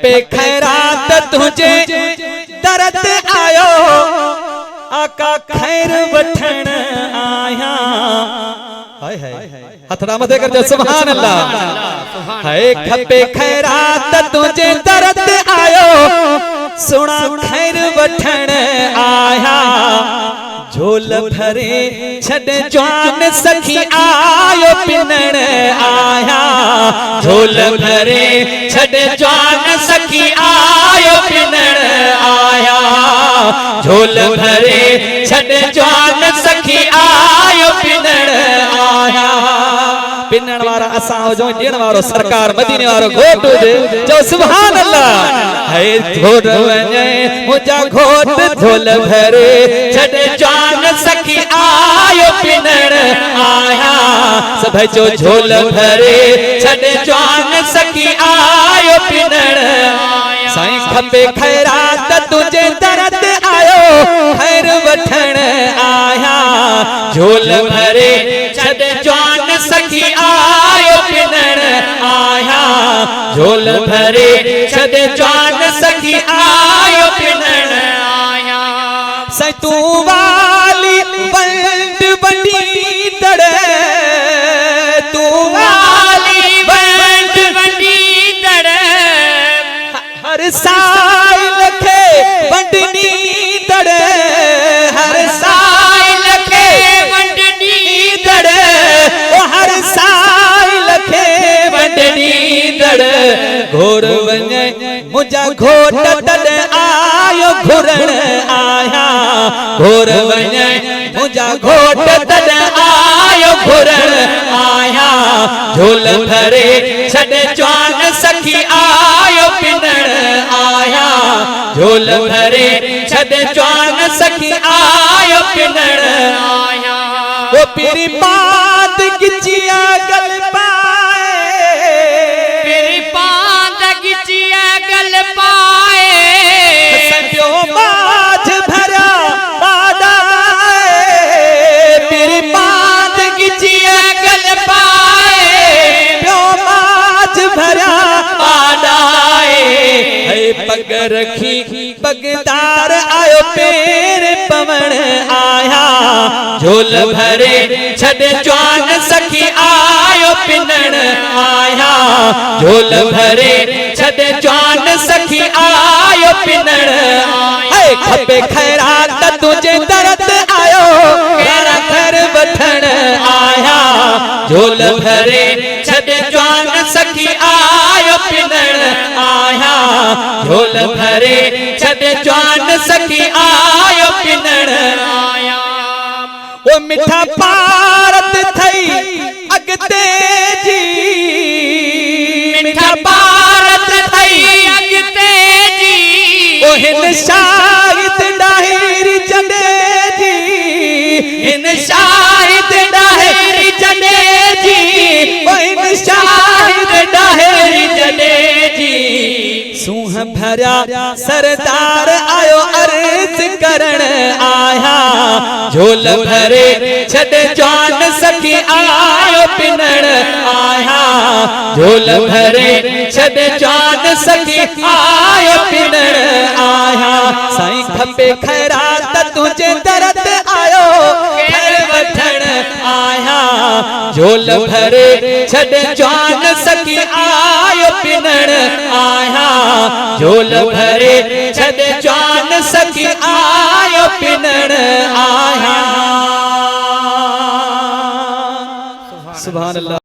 खपे खैरात तुझे दर्द आयो आका खैर वठण आया। हाय हाय हथड़ा मथे कर जा सुभान अल्लाह। हाय खपे खैरात तुझे दर्द आयो सुना खैर वठण आया। झोल भरे छड़ जवान सखी आयो पिनण आया। झोल भरे छड़ जवान सखी आयो पिनण आया। झोल भरे छड़ जवान सखी आयो पिनण आया। पिनण वारा असा हो जो ॾियण वारो सरकार मदीने वारो घोट हुजे जो सुभान अल्लाह। है घोट वञे मुंहिंजा घोट झोल भरे छड़ जवान सखी आयो पिनण आया। सभई जो झोल भरे छड़ जवान सखी आयो पिनण आया। साईं खपे खैरात तुझे दर्द आयो खैर वठण आया। झोल भरे छड़ जवान सखी आयो पिनण आया। झोल भरे छड़ जवान सखी आयो पिनण आया। साईं तू वाली बंड बंडी दड़े तू वाली बंड बंडी दड़े हर साल लखे बंडनी दड़े। हर साल लखे बंडनी दड़े ओ हर साल लखे बंडनी दड़े। घोर वञे मुंहिंजा घोट तड आयो घुरण आया। घोर वञे मुंहिंजा घोट तड आयो घुरण आया। झोल भरे छड़ जवान सखी आयो पिनण आया। झोल भरे छड़ जवान सखी आयो पिनण आया। वो पीरी पात गिचिया गल पाए। पीरी पात गिचिया गल पाए। सजो बाज भरा बादाए। पीरी पात गिचिया गल पाए। प्यो बाज भरा बादाए। है पग रखी पगदार आयो पेर पवण आया। झोल भरे छड़ जवान सखी आयो पिनण आया। झोल भरे छड़ जवान सखी आयो पिनण आया। खपे खैरात तुझे दर्द आयो केरा खैर वठण आया। झोल भरे छड़ जवान सखी आयो पिनण आया। झोल भरे छड़ जवान सखी आयो पिनण आया। ओ मिठा पारत थई अगते जी। मिठा पारत थई अगते जी। ओ हिन शाहिद डाहिर जडे जी। हिन शाहिद डाहिर जडे जी। ओ हिन शाहिद डाहिर जडे जी। सूह भरा सरदार आयो अर्ज करण आया। झोल भरे छड़ जवान सखी आयो पिनण आया। झोल भरे छड़ जवान सखी आयो पिनण आया। साईं खपे खैरात तुझे दर्द आयो खैर वठण आया। झोल भरे छड़ जवान सखी आयो पिनण आया। झोल भरे छड़ जवान सखी आयो पिनण आया। सुभान अल्लाह।